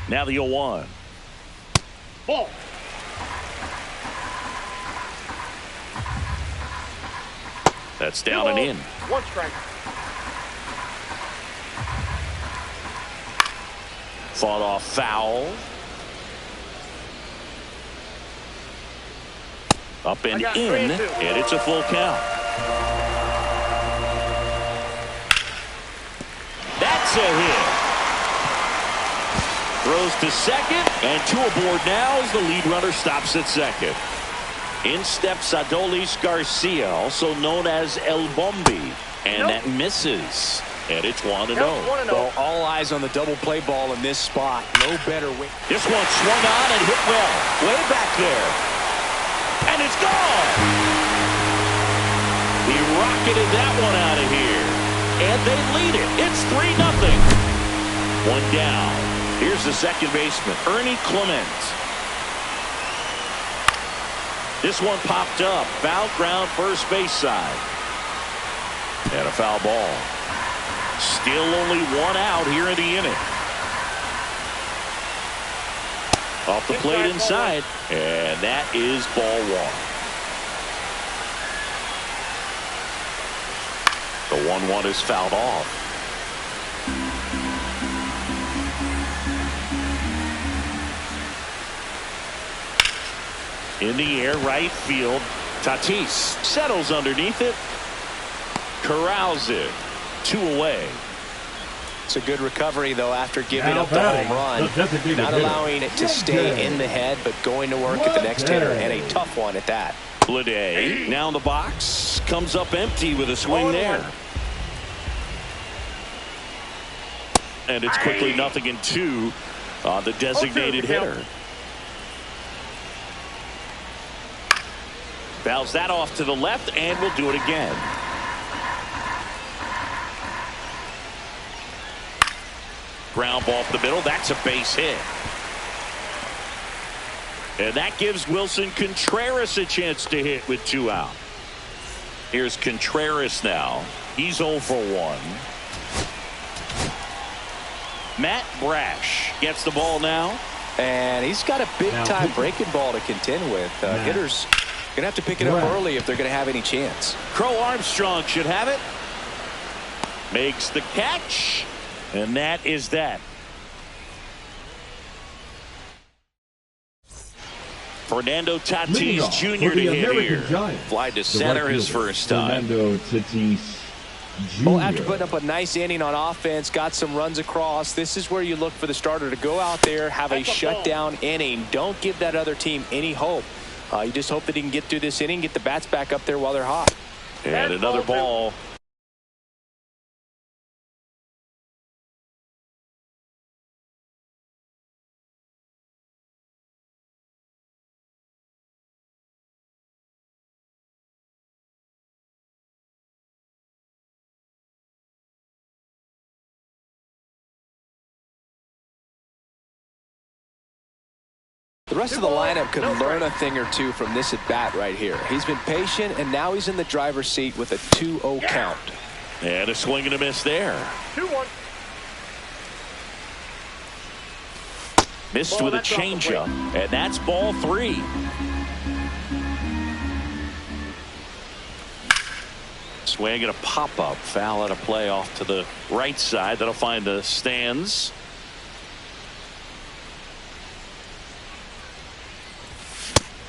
Now the 0-1. Ball. That's down and in. One strike. Fought off foul. Up and in, and it's a full count. That's a hit. Throws to second, and two aboard now as the lead runner stops at second. In steps Adolis Garcia, also known as El Bombi, and that misses. And it's 1-0. Well, all eyes on the double play ball in this spot. No better way. This one swung on and hit well. Way back there. And it's gone. He rocketed that one out of here. And they lead it. It's 3-0. One down. Here's the second baseman, Ernie Clement. This one popped up. Foul ground first base side. And a foul ball. Still only one out here in the inning. Off the plate inside. And that is ball one. The 1-1 is fouled off. In the air, right field. Tatis settles underneath it. Corrals it. 2 away. It's a good recovery, though, after giving up the home run. Not allowing it to stay in the head, but going to work at the next hitter, and a tough one at that. Bleday now in the box. Comes up empty with a swing there. And it's quickly 0-2 on the designated hitter. Fouls that off to the left, and we'll do it again. Ground ball off the middle. That's a base hit. And that gives Wilson Contreras a chance to hit with 2 out. Here's Contreras now. He's 0 for 1. Matt Brash gets the ball now. And he's got a big-time breaking ball to contend with. Hitters going to have to pick it up early if they're going to have any chance. Crow Armstrong should have it. Makes the catch. And that is that. Fernando Tatis Jr. to hit here. Fly to center his first time. Fernando Tatis Jr. Well, after putting up a nice inning on offense, got some runs across, this is where you look for the starter to go out there, have a shutdown inning. Don't give that other team any hope. You just hope that he can get through this inning, get the bats back up there while they're hot. And another ball. The rest of the lineup could learn a thing or two from this at bat right here. He's been patient, and now he's in the driver's seat with a 2-0 count. And a swing and a miss there. 2-1. Missed with a changeup, and that's ball 3. Swing and a pop-up. Foul out of play off to the right side. That'll find the stands.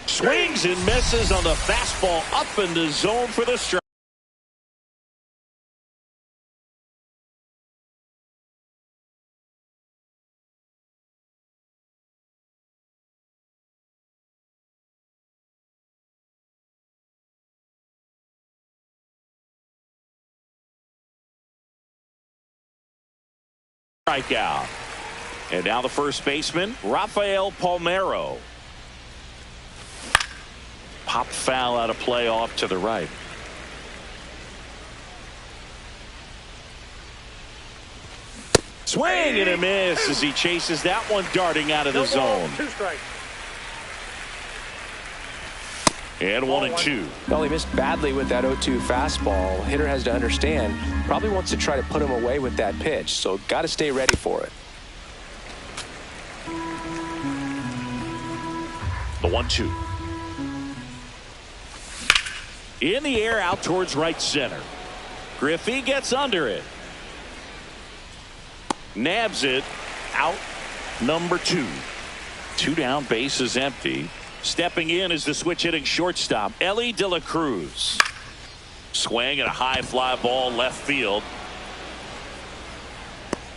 Swings and misses on the fastball up in the zone for the strike. Strikeout. And now the first baseman, Rafael Palmeiro. Pop foul out of play off to the right. Swing and a miss as he chases that one darting out of the zone. 2 strikes. And 1-2. Well, he missed badly with that 0-2 fastball. Hitter has to understand, probably wants to try to put him away with that pitch, so got to stay ready for it. The 1-2. In the air out towards right center. Griffey gets under it. Nabs it. Out number 2. 2 down, base is empty. Stepping in is the switch hitting shortstop, Elly De La Cruz. Swing and a high fly ball left field.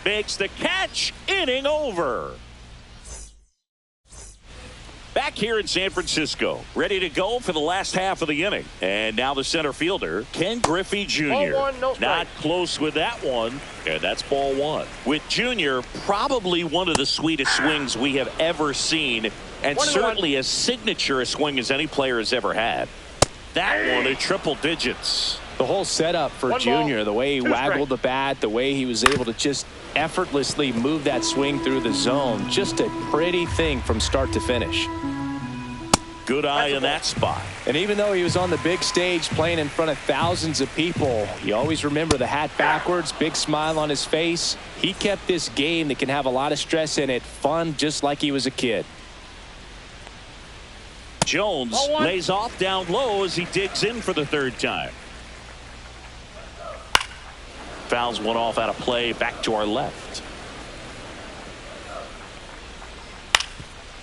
Makes the catch. Inning over. Back here in San Francisco, ready to go for the last half of the inning. And now the center fielder, Ken Griffey Jr. Ball one, no strike. Not close with that one, and that's ball 1. With Jr., probably one of the sweetest swings we have ever seen, and certainly as signature a swing as any player has ever had. That one in triple digits. The whole setup for Junior, the way he waggled the bat, the way he was able to just effortlessly move that swing through the zone. Just a pretty thing from start to finish. Good eye in that spot. And even though he was on the big stage playing in front of thousands of people, you always remember the hat backwards, big smile on his face. He kept this game that can have a lot of stress in it fun, just like he was a kid. Jones lays off down low as he digs in for the 3rd time. Fouls one off out of play, back to our left.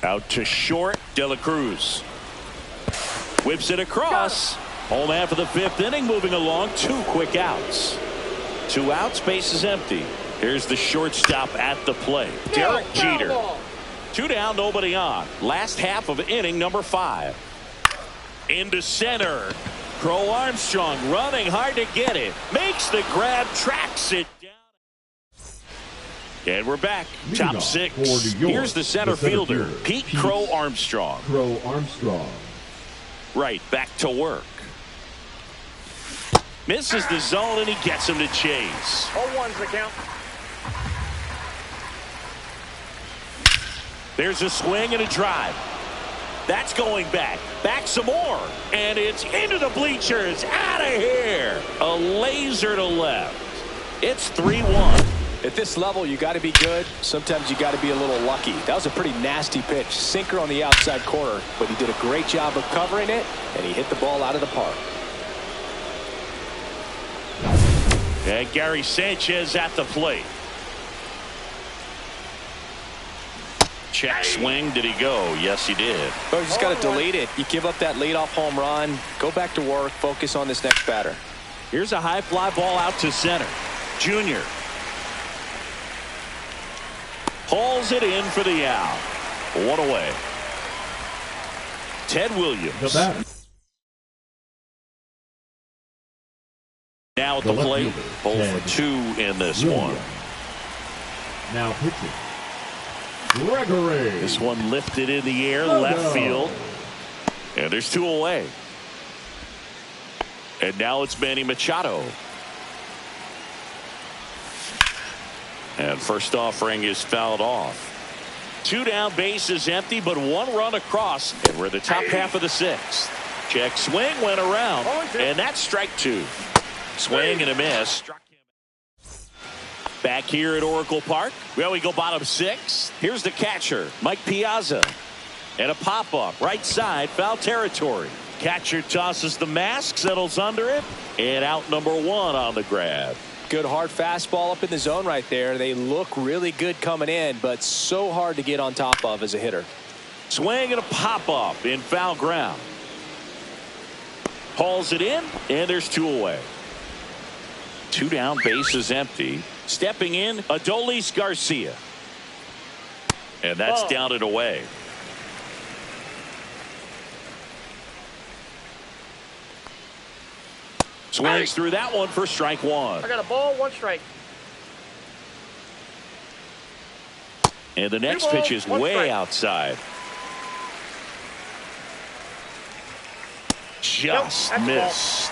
Out to short, De La Cruz. Whips it across. Home half of the 5th inning, moving along. 2 quick outs. 2 outs, base is empty. Here's the shortstop at the plate. Derek Jeter. 2 down, nobody on. Last half of inning number 5. Into center. Crow Armstrong running hard to get it. Makes the grab, tracks it down. And we're back. Top 6. Here's the center fielder, Pete Crow Armstrong. Crow Armstrong. Right, back to work. Misses the zone and he gets him to chase. 0-1's the count. There's a swing and a drive. That's going back. Back some more. And it's into the bleachers. Out of here. A laser to left. It's 3-1. At this level, you got to be good. Sometimes you got to be a little lucky. That was a pretty nasty pitch. Sinker on the outside corner. But he did a great job of covering it. And he hit the ball out of the park. And Gary Sanchez at the plate. Check swing. Did he go? Yes, he did. Well, you just got to delete it. You give up that leadoff home run. Go back to work. Focus on this next batter. Here's a high fly ball out to center. Junior. Hauls it in for the out. 1 away. Ted Williams. Now at the plate. 0 for 2 in this one. Now pitching. Gregory. This one lifted in the air, left field. And there's 2 away. And now it's Manny Machado. And first offering is fouled off. 2 down, base is empty, but 1 run across. And we're in the top half of the 6th. Check swing, went around. And that's strike 2. Swing and a miss. Struck him. Back here at Oracle Park. Well, we go bottom 6. Here's the catcher, Mike Piazza. And a pop-up, right side, foul territory. Catcher tosses the mask, settles under it. And out number 1 on the grab. Good hard fastball up in the zone right there. They look really good coming in, but so hard to get on top of as a hitter. Swing and a pop-up in foul ground. Hauls it in, and there's 2 away. 2 down, base is empty. Stepping in, Adolis Garcia. And that's down and away. Swings through that one for strike 1. I got a ball, 1 strike. And the next pitch is way outside. Just missed.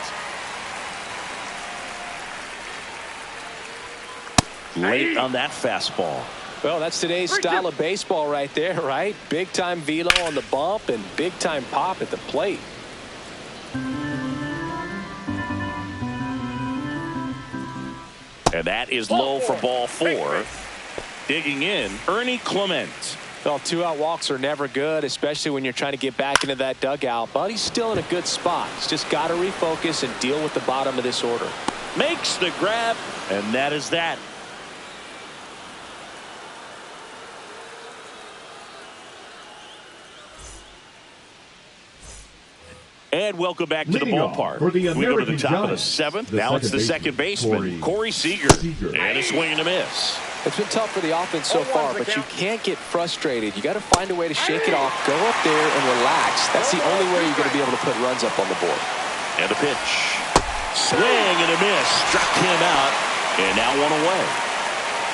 Late on that fastball. Well, that's today's style of baseball right there, right? Big time velo on the bump and big time pop at the plate. And that is low for ball 4. Digging in, Ernie Clement. Well, 2-out walks are never good, especially when you're trying to get back into that dugout. But he's still in a good spot. He's just got to refocus and deal with the bottom of this order. Makes the grab, and that is that. And welcome back to the ballpark. We go to the top of the seventh. Now it's the second baseman, Corey Seager. And a swing and a miss. It's been tough for the offense so far, but you can't get frustrated. You got to find a way to shake it off, go up there and relax. That's the only way you're going to be able to put runs up on the board. And a pitch. Swing and a miss. Struck him out. And now one away.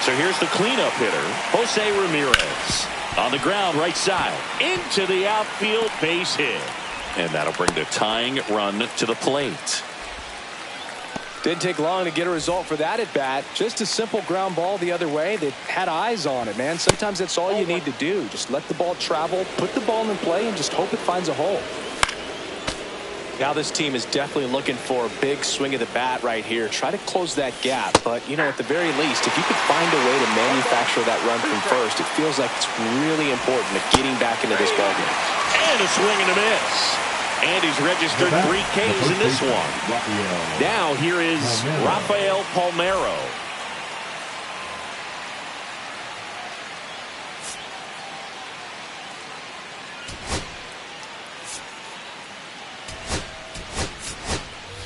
So here's the cleanup hitter, Jose Ramirez. On the ground, right side. Into the outfield, base hit. And that'll bring the tying run to the plate. Didn't take long to get a result for that at bat. Just a simple ground ball the other way. They had eyes on it, man. Sometimes that's all you need to do. Just let the ball travel, put the ball in play, and just hope it finds a hole. Now this team is definitely looking for a big swing of the bat right here. Try to close that gap. But, you know, at the very least, if you could find a way to manufacture that run from first, it feels like it's really important to getting back into this ballgame. And a swing and a miss. And he's registered 3 Ks in this one. Now here is Rafael Palmeiro.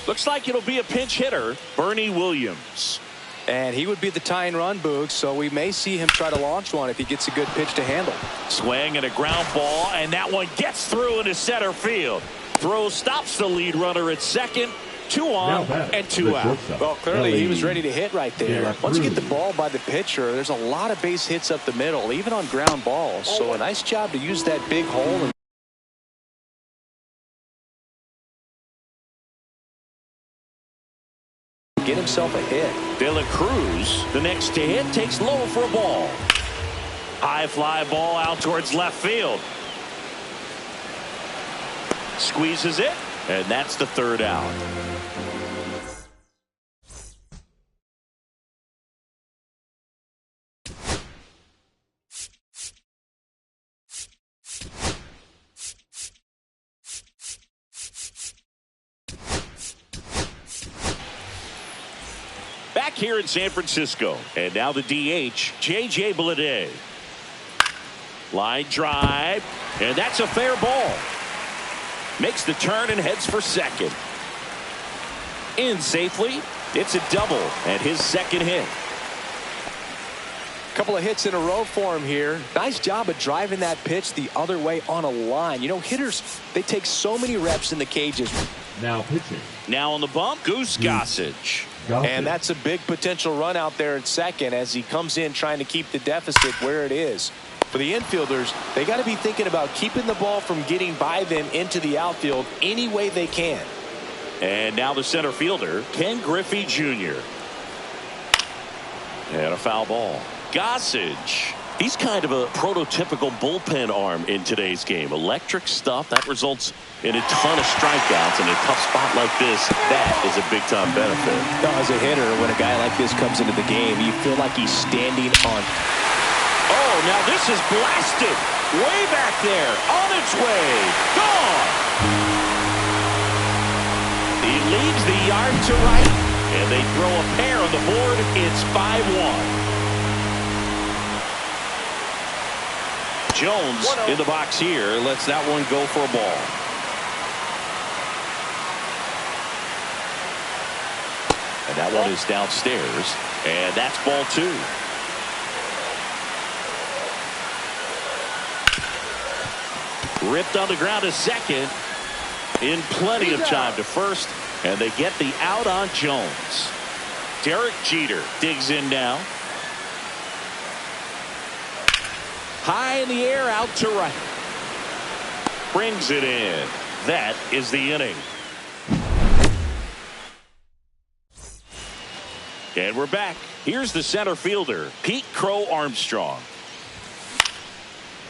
Looks like it'll be a pinch hitter, Bernie Williams. And he would be the tying run, Boog, so we may see him try to launch one if he gets a good pitch to handle. Swing and a ground ball, and that one gets through into center field. Throw stops the lead runner at second. 2 on and 2 out. Well, clearly he was ready to hit right there. Once you get the ball by the pitcher, there's a lot of base hits up the middle, even on ground balls. So a nice job to use that big hole and get himself a hit. De La Cruz, the next to hit, takes low for a ball. High fly ball out towards left field. Squeezes it, and that's the 3rd out. Back here in San Francisco, and now the DH, J.J. Bleday. Line drive, and that's a fair ball. Makes the turn and heads for second. In safely. It's a double and his second hit. Couple of hits in a row for him here. Nice job of driving that pitch the other way on a line. You know, hitters, they take so many reps in the cages. Now pitching. Now on the bump, Goose Gossage. And that's a big potential run out there at second as he comes in trying to keep the deficit where it is. For the infielders, they got to be thinking about keeping the ball from getting by them into the outfield any way they can. And now the center fielder, Ken Griffey Jr. And a foul ball. Gossage. He's kind of a prototypical bullpen arm in today's game. Electric stuff that results in a ton of strikeouts. In a tough spot like this, that is a big-time benefit. Now, as a hitter, when a guy like this comes into the game, you feel like he's standing on. Oh, now this is blasted. Way back there. On its way. Gone. He leaves the yard to right. And they throw a pair on the board. It's 5-1. Jones in the box here. Lets that one go for a ball. And that one is downstairs. And that's ball 2. Ripped on the ground to second. In plenty of time to first. And they get the out on Jones. Derek Jeter digs in now. High in the air, out to right. Brings it in. That is the inning. And we're back. Here's the center fielder, Pete Crow Armstrong.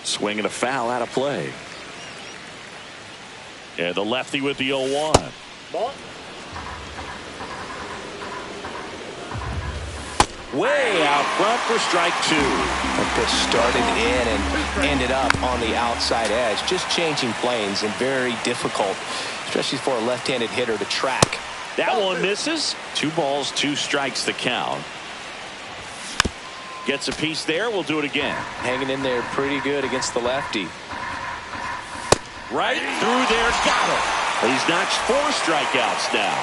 Swinging a foul out of play. And the lefty with the 0-1. Ball. Way out front for strike 2. That pitch started in and ended up on the outside edge. Just changing planes and very difficult, especially for a left-handed hitter to track. That one misses. 2 balls, 2 strikes the count. Gets a piece there. We'll do it again. Hanging in there pretty good against the lefty. Right through there. Got him. He's notched 4 strikeouts now.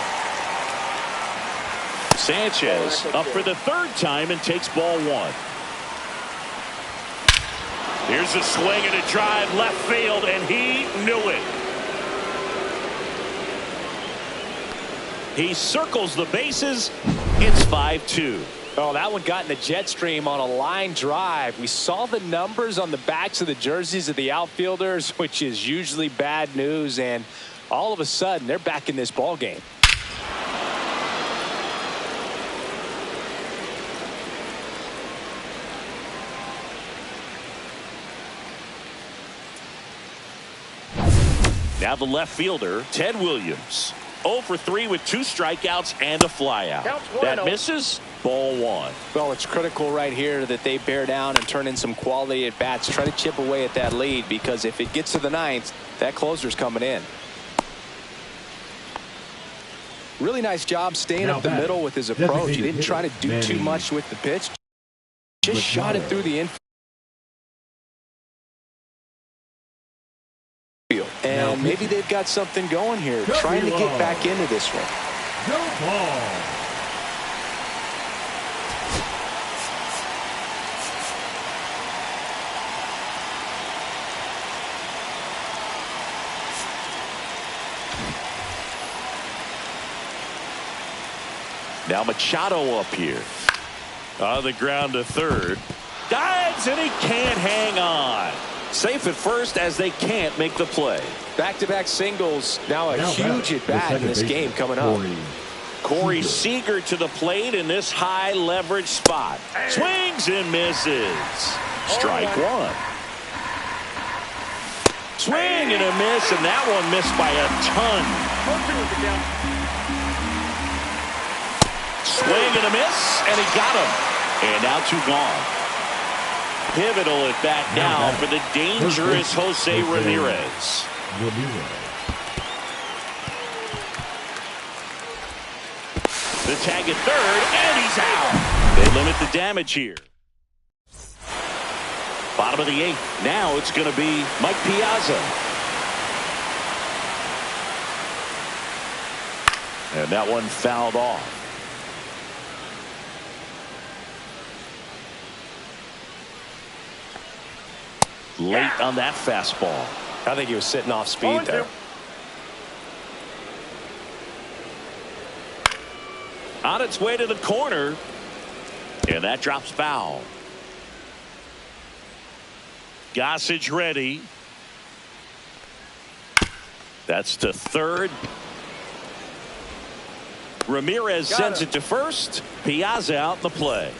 Sanchez up for the 3rd time and takes ball 1. Here's a swing and a drive left field, and he knew it. He circles the bases. It's 5-2. Oh, that one got in the jet stream on a line drive. We saw the numbers on the backs of the jerseys of the outfielders, which is usually bad news, and all of a sudden they're back in this ball game. Now the left fielder, Ted Williams. 0 for 3 with 2 strikeouts and a flyout. That misses. Ball 1. Well, it's critical right here that they bear down and turn in some quality at bats. Try to chip away at that lead, because if it gets to the 9th, that closer's coming in. Really nice job staying up the middle with his approach. He didn't try to do too much with the pitch. Just shot it through the infield. And maybe they've got something going here, trying to get back into this one. Go ball. Now Machado up here. On the ground to 3rd. Dives, and he can't hang on. Safe at first as they can't make the play. Back-to-back singles. Now a huge at-bat in this game coming up. Corey Seager to the plate in this high leverage spot. Swings and misses. Strike 1. Swing and a miss, and that one missed by a ton. Swing and a miss, and he got him. And now 2 gone. Pivotal at bat now for the dangerous Jose Ramirez. The tag at 3rd, and he's out. They limit the damage here. Bottom of the 8th. Now it's going to be Mike Piazza. And that one fouled off. Late on that fastball. I think he was sitting off speed there. On its way to the corner. And that drops foul. Gossage ready. That's to 3rd. Ramirez sends it to 1st. Piazza out in the play.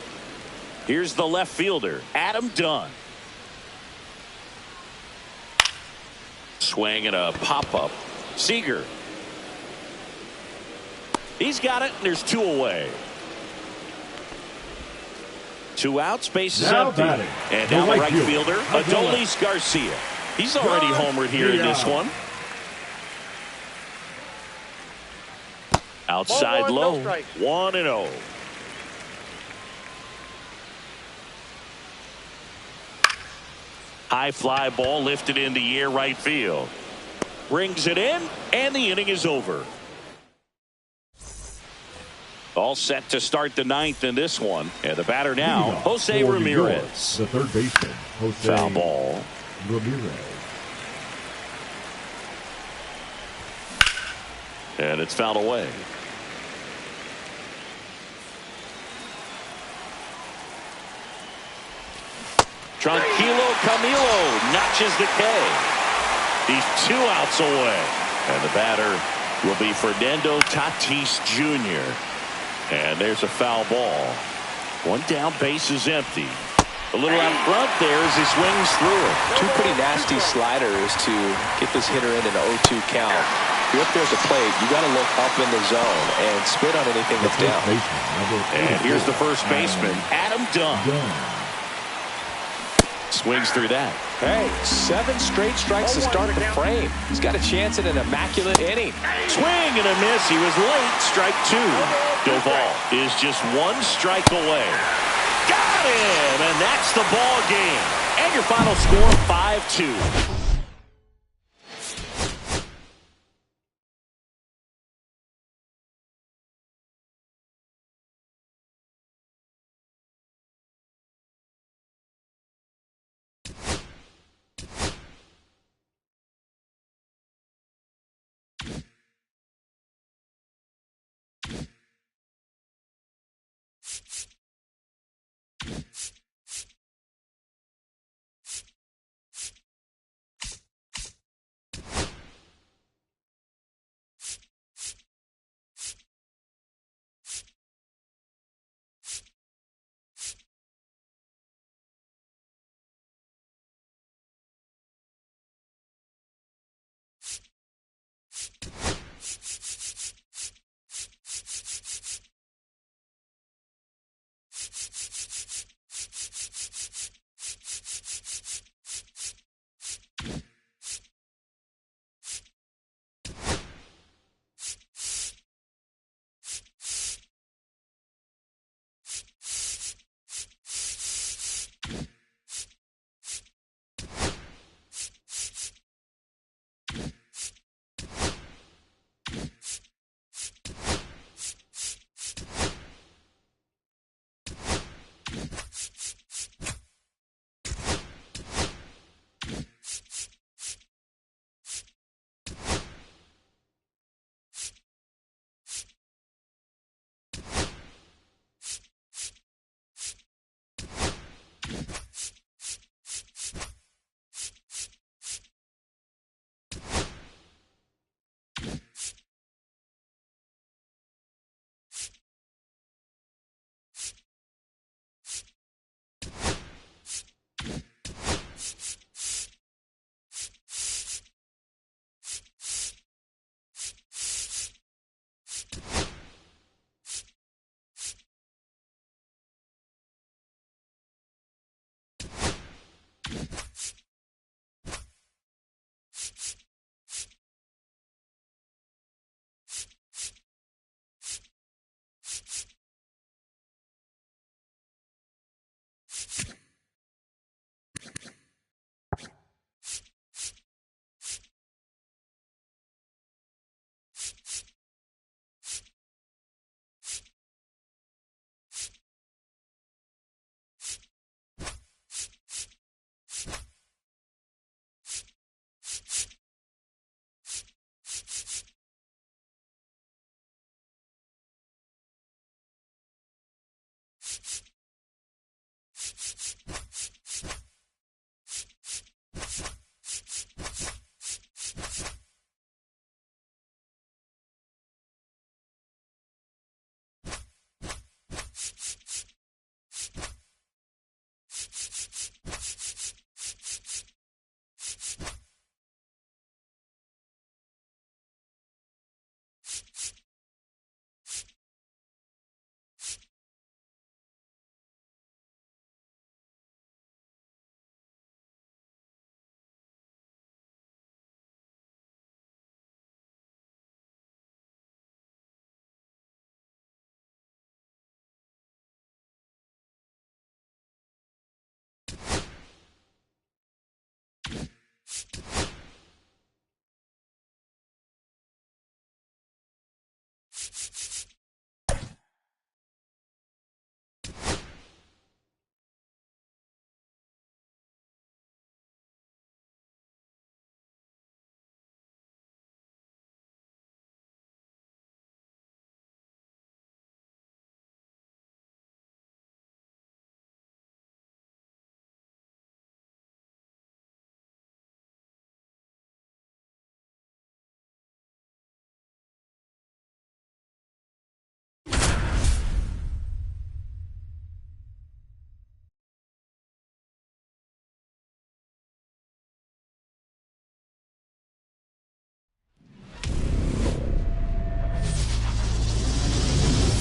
Here's the left fielder, Adam Dunn. Swing and a pop-up. Seager. He's got it, and there's 2 away. 2 outs, base is empty. And now the right fielder, Adolis Garcia. He's already homered here in this one. Outside low, 1-0. High fly ball lifted in the air right field. Brings it in, and the inning is over. All set to start the 9th in this one. And the batter now, Jose Ramirez. The 3rd baseman, Jose Foul ball. Ramirez. And it's fouled away. Tranquilo Camilo notches the K. He's 2 outs away. And the batter will be Fernando Tatis Jr. And there's a foul ball. 1 down, base is empty. A little out front there as he swings through it. 2 pretty nasty sliders to get this hitter in an 0-2 count. If you're up there at the plate, you got to look up in the zone and spit on anything that's down. And here's the first baseman, Adam Dunn. Swings through that. Hey, 7 straight strikes to start the frame. He's got a chance at an immaculate inning. Swing and a miss. He was late. Strike 2. Doval is just 1 strike away. Got him, and that's the ball game. And your final score, 5-2.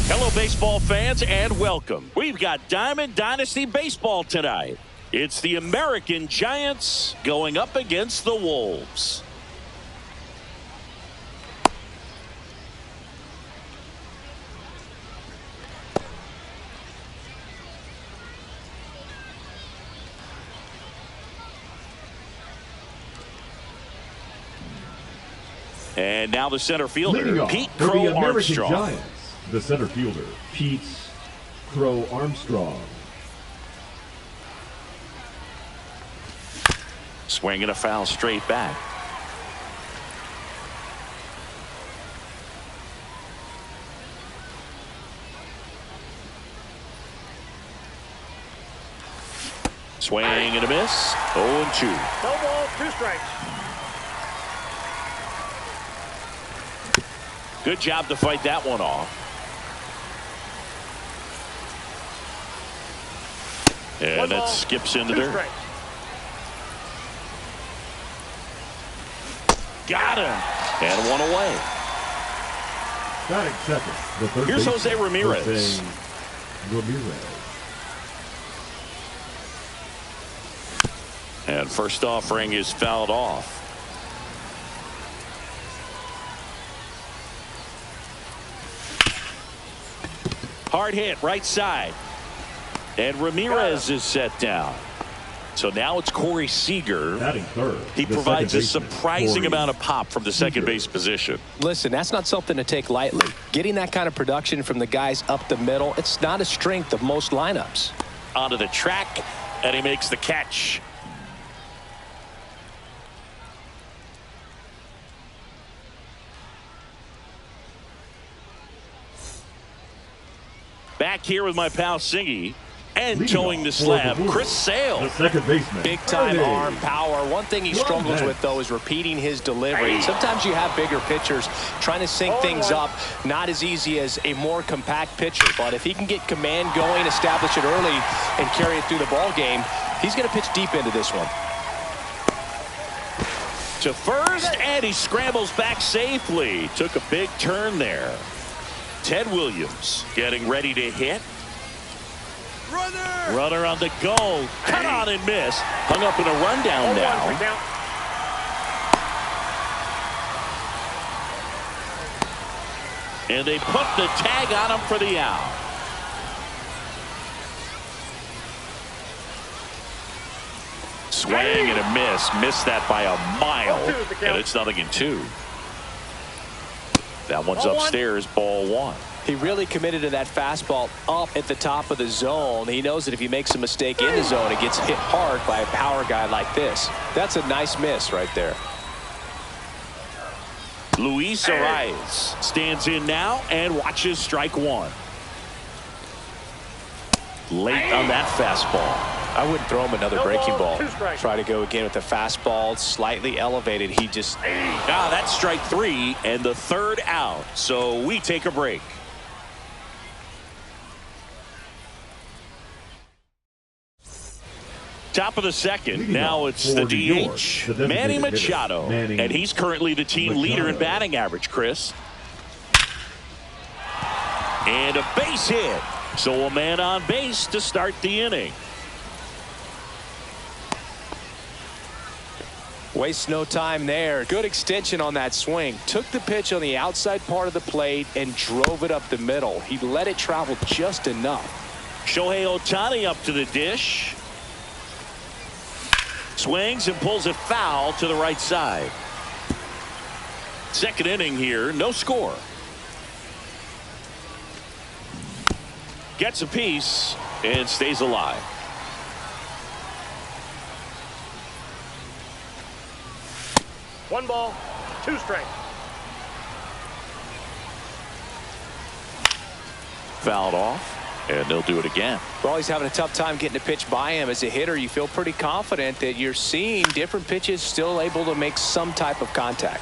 Hello, baseball fans, and welcome. We've got Diamond Dynasty Baseball tonight. It's the American Giants going up against the Wolves. And now the center fielder, Pete Crow Armstrong. Giants, the center fielder, Pete Crow Armstrong. Swinging a foul straight back. Swing and a miss. 0-2. No ball, 2 strikes. Good job to fight that one off. And that skips into dirt. Strikes. Got him. And one away. Batting second, the third Here's baseman, Jose Ramirez. Jose Ramirez. And first offering is fouled off. Hard hit right side. And Ramirez is set down. So now it's Corey Seager. Batting third, He provides a surprising amount of pop from the second base position. Listen, that's not something to take lightly. Getting that kind of production from the guys up the middle, it's not a strength of most lineups. Onto the track, and he makes the catch. Back here with my pal Singy. And towing the slab, Chris Sale. The second baseman. Big time arm power. One thing he struggles with, though, is repeating his delivery. And sometimes you have bigger pitchers trying to sync things up. Not as easy as a more compact pitcher. But if he can get command going, establish it early, and carry it through the ball game, he's going to pitch deep into this one. To first, and he scrambles back safely. Took a big turn there. Ted Williams getting ready to hit. Runner on the go. Cut on and miss. Hung up in a rundown now. And they put the tag on him for the out. Swing and a miss. Missed that by a mile. And it's 0-2. That one's upstairs. Ball 1. He really committed to that fastball up at the top of the zone. He knows that if he makes a mistake in the zone, it gets hit hard by a power guy like this. That's a nice miss right there. Luis Arias stands in now and watches strike 1. Late on that fastball. I wouldn't throw him another breaking ball. Try to go again with the fastball, slightly elevated. He just... That's strike 3 and the third out. So we take a break. Top of the second. Now it's the DH, Manny Machado. And he's currently the team leader in batting average, Chris. And a base hit. So a man on base to start the inning. Waste no time there. Good extension on that swing. Took the pitch on the outside part of the plate and drove it up the middle. He let it travel just enough. Shohei Ohtani up to the dish. Swings and pulls it foul to the right side. Second inning here, no score. Gets a piece and stays alive. One ball, 2 strikes. Fouled off. And they'll do it again. Well, he's having a tough time getting a pitch by him. As a hitter, you feel pretty confident that you're seeing different pitches still able to make some type of contact.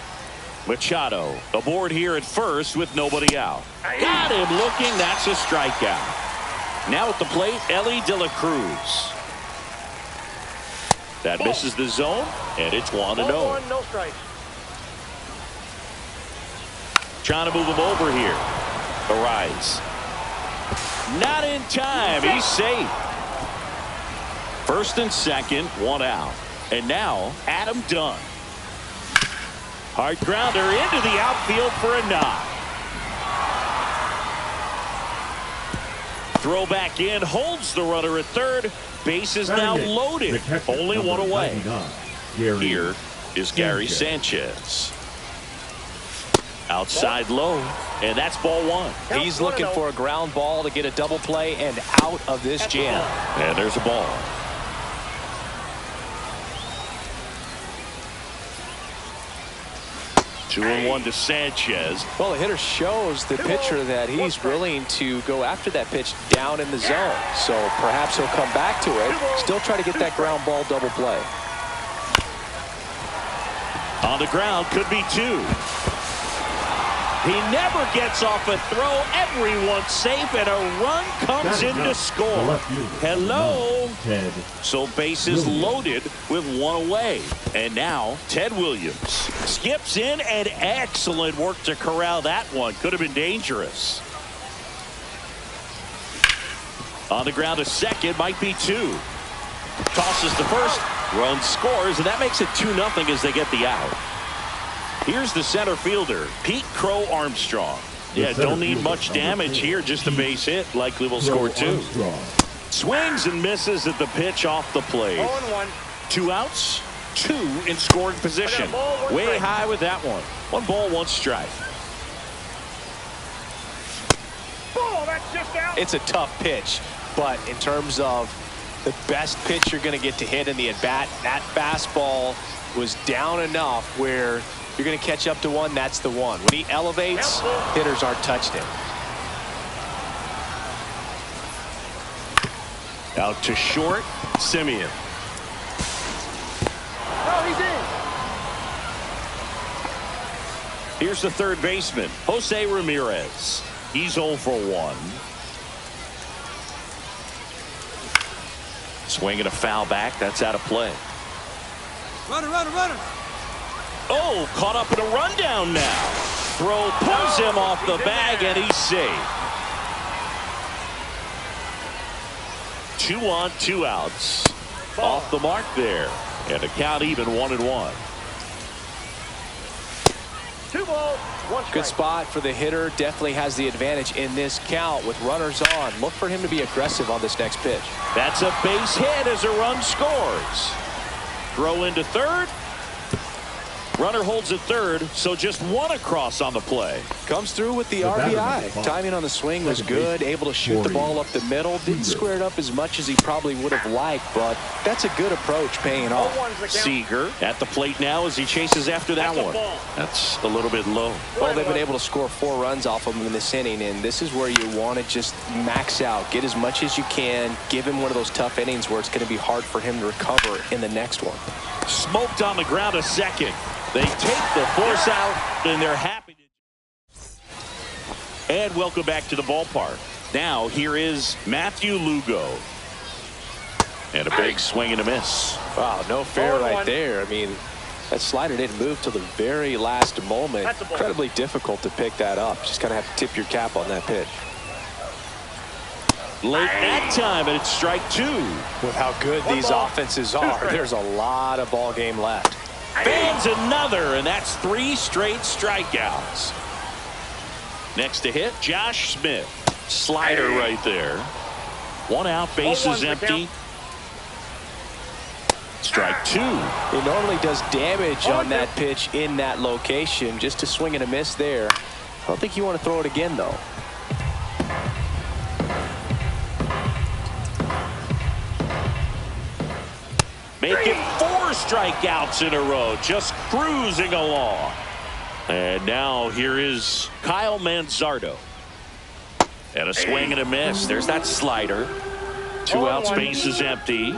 Machado aboard here at first with nobody out. Got him looking. That's a strikeout. Now at the plate, Ellie De La Cruz. That misses the zone, and it's 1-0. No strikes. Trying to move him over here. Arise. Not in time. He's safe. First and second, one out. And now Adam Dunn. Hard grounder into the outfield for a knock. Throw back in, holds the runner at third. Base is now loaded. Only one away. Here is Gary Sanchez. Outside low, and that's ball one. He's looking for a ground ball to get a double play and out of this jam. And there's a ball. Two and one to Sanchez. Well, the hitter shows the pitcher that he's willing to go after that pitch down in the zone. So perhaps he'll come back to it. Still try to get that ground ball double play. On the ground, could be two. He never gets off a throw. Everyone's safe, and a run comes in to score. Hello. So bases loaded with one away. And now Ted Williams skips in, and excellent work to corral that one. Could have been dangerous. On the ground, a second, might be two. Tosses to first, run scores, and that makes it 2-0 as they get the out. Here's the center fielder, Pete Crow Armstrong. Yeah, don't need much damage here, just a base hit. Likely will score two. Swings and misses at the pitch off the plate. 0-1. 2 outs, 2 in scoring position. Way high with that one. 1 ball, 1 strike. Oh, that's just out. It's a tough pitch, but in terms of the best pitch you're going to get to hit in the at-bat, that fastball was down enough where you're going to catch up to one. That's the one. When he elevates, hitters aren't touched him. Out to short, Simeon. Oh, he's in. Here's the third baseman, Jose Ramirez. He's 0 for 1. Swinging a foul back. That's out of play. Runner, runner, runner. Oh, caught up in a rundown now. Throw pulls him off the bag, and he's safe. 2 on, 2 outs. Off the mark there. And the count even 1-1. 2 balls, 1 strike. Good spot for the hitter. Definitely has the advantage in this count with runners on. Look for him to be aggressive on this next pitch. That's a base hit as a run scores. Throw into third. Runner holds at third, so just 1 across on the play. Comes through with the RBI. Timing on the swing was good. Able to shoot the ball up the middle. Didn't square it up as much as he probably would have liked, but that's a good approach paying off. Seager at the plate now as he chases after that one. That's a little bit low. Well, they've been able to score 4 runs off of him in this inning, and this is where you want to just max out. Get as much as you can. Give him one of those tough innings where it's going to be hard for him to recover in the next one. Smoked on the ground a second. They take the force out, and they're happy. And welcome back to the ballpark. Now, here is Matthew Lugo. And a big swing and a miss. Wow, no fair right there. I mean, that slider didn't move till the very last moment. Incredibly difficult to pick that up. Just kind of have to tip your cap on that pitch. Late that time, and it's strike 2. With how good these offenses are, there's a lot of ball game left. Fans another, and that's 3 straight strikeouts. Next to hit, Josh Smith. Slider right there. 1 out, base is empty. Strike 2. He normally does damage on that pitch in that location. Just a swing and a miss there. I don't think you want to throw it again, though. Make it 4 strikeouts in a row, just cruising along. And now here is Kyle Manzardo. And a swing and a miss. There's that slider. 2 outs, base is empty.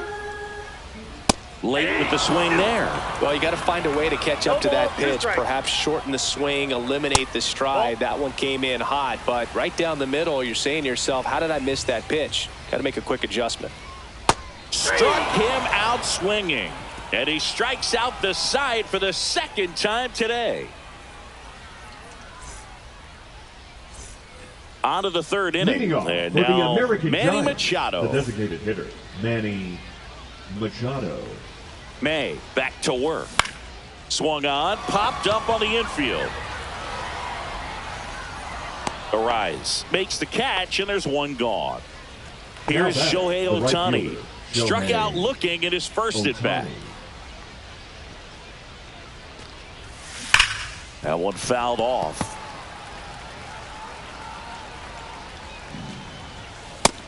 Late with the swing there. Well, you got to find a way to catch up to that pitch. Perhaps shorten the swing, eliminate the stride. That one came in hot, but right down the middle, you're saying to yourself, how did I miss that pitch? Got to make a quick adjustment. Struck him out swinging. And he strikes out the side for the 2nd time today. On to the 3rd inning. And now Manny Machado. The designated hitter, Manny Machado. May back to work. Swung on, popped up on the infield. Arise makes the catch, and there's one gone. Here's Shohei Ohtani. Struck out looking at his first at bat. That one fouled off.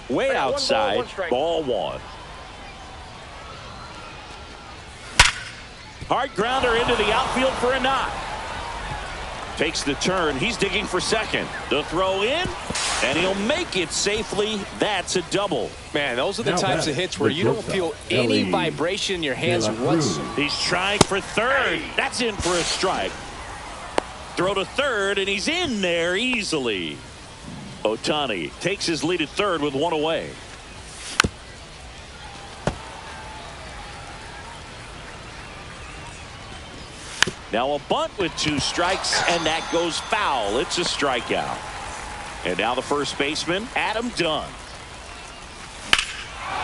Way outside. Ball one. Hard grounder into the outfield for a knock. Takes the turn. He's digging for second. The throw in, and he'll make it safely. That's a double. Man, those are the types of hits where you don't feel any vibration in your hands whatsoever. He's trying for third. That's in for a strike. Throw to third, and he's in there easily. Ohtani takes his lead at third with one away. Now a bunt with 2 strikes, and that goes foul. It's a strikeout. And now the first baseman, Adam Dunn.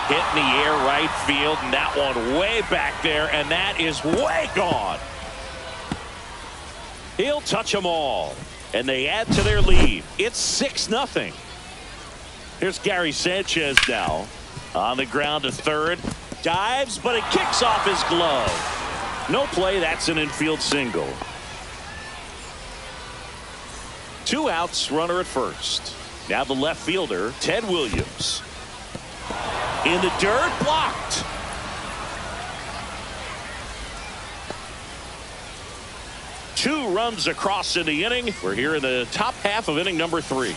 Hit in the air right field, and that one way back there, and that is way gone. He'll touch them all, and they add to their lead. It's 6-0. Here's Gary Sanchez now on the ground to third. Dives, but it kicks off his glove. No play. That's an infield single. 2 outs, runner at first. Now the left fielder, Ted Williams. In the dirt, blocked. Two runs across in the inning. We're here in the top half of inning number 3.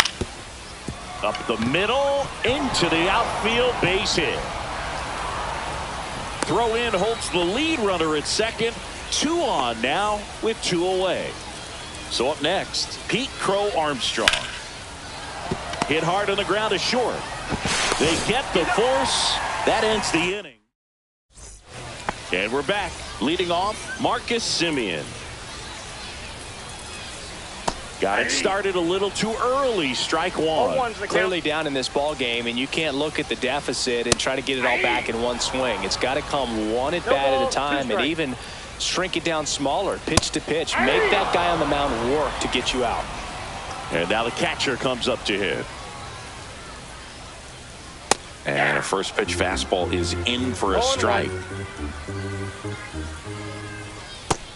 Up the middle, into the outfield, base hit. Throw in holds the lead runner at second. 2 on now with 2 away. So up next, Pete Crow Armstrong. Hit hard on the ground to short. They get the force. That ends the inning. And we're back. Leading off, Marcus Semien. Got it started a little too early. Strike one. Clearly down in this ball game, and you can't look at the deficit and try to get it all back in one swing. It's got to come one at bat at a time, and even shrink it down smaller, pitch to pitch. Make that guy on the mound work to get you out. And now the catcher comes up to hit. And a first pitch fastball is in for a strike.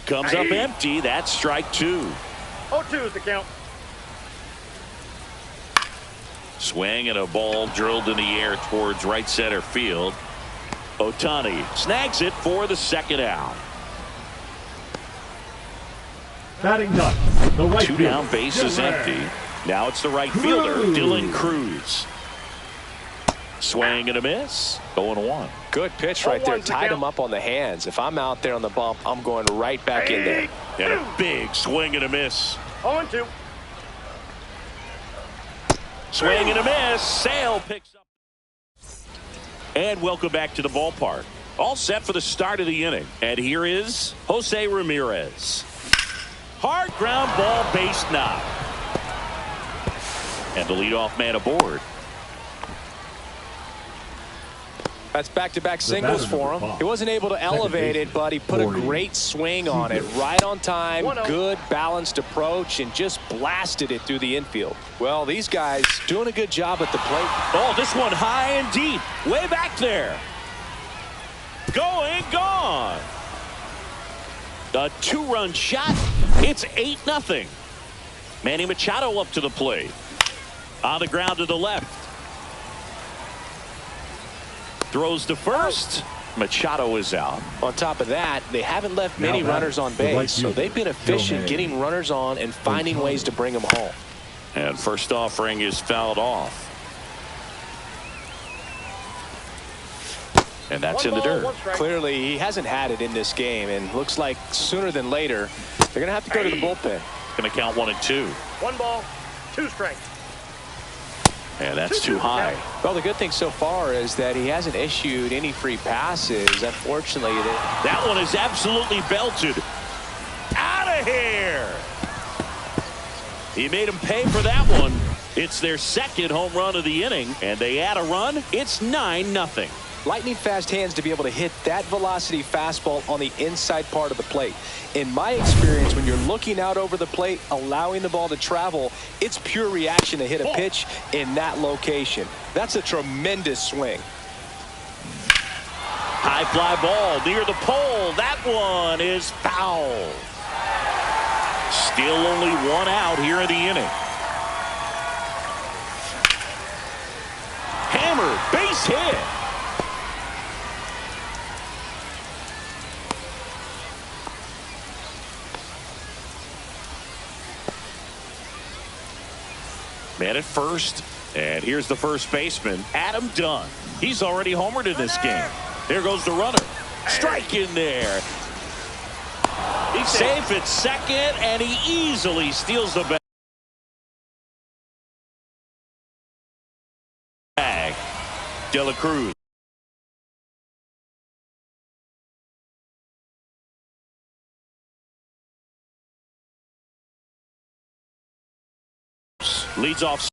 Comes up empty. That's strike 2. 0-2 is the count. Swing and a ball drilled in the air towards right center field. Ohtani snags it for the second out. Batting up, the right 2 fielder. down, base is empty. Now it's the right fielder, Dylan Cruz. Swing and a miss. 0-1. Good pitch right there. Tied him up on the hands. If I'm out there on the bump, I'm going right back in there. And a big swing and a miss. 0-2. Swing and a miss. Sale picks up. And welcome back to the ballpark. All set for the start of the inning. And here is Jose Ramirez. Hard ground ball, base knock. And the leadoff man aboard. That's back-to-back singles for him. He wasn't able to elevate it, but he put a great swing on it. Right on time, good balanced approach, and just blasted it through the infield. Well, these guys doing a good job at the plate. Oh, this one high and deep. Way back there. Going, gone. A 2-run shot. It's 8-0. Manny Machado up to the plate. On the ground to the left. Throws to first. Machado is out. On top of that, they haven't left many runners on base, so they've been efficient getting runners on and finding ways to bring them home. And first offering is fouled off. And that's in the dirt. Clearly, he hasn't had it in this game, and looks like sooner than later, they're going to have to go to the bullpen. Going to count 1 and 2. 1 ball, 2 strikes. And that's too high. Well, the good thing so far is that he hasn't issued any free passes. Unfortunately, that one is absolutely belted. Out of here. He made him pay for that one. It's their second home run of the inning, and they add a run. It's 9-0. lightning fast hands to be able to hit that velocity fastball on the inside part of the plate. In my experience, when you're looking out over the plate, allowing the ball to travel, it's pure reaction to hit a pitch in that location. That's a tremendous swing. High fly ball near the pole. That one is foul. Still only one out here in the inning. Hammered, base hit. Man at first, and here's the first baseman, Adam Dunn. He's already homered in this game. There goes the runner. Strike in there. He's safe at second, and he easily steals the bag. De La Cruz. Leads off.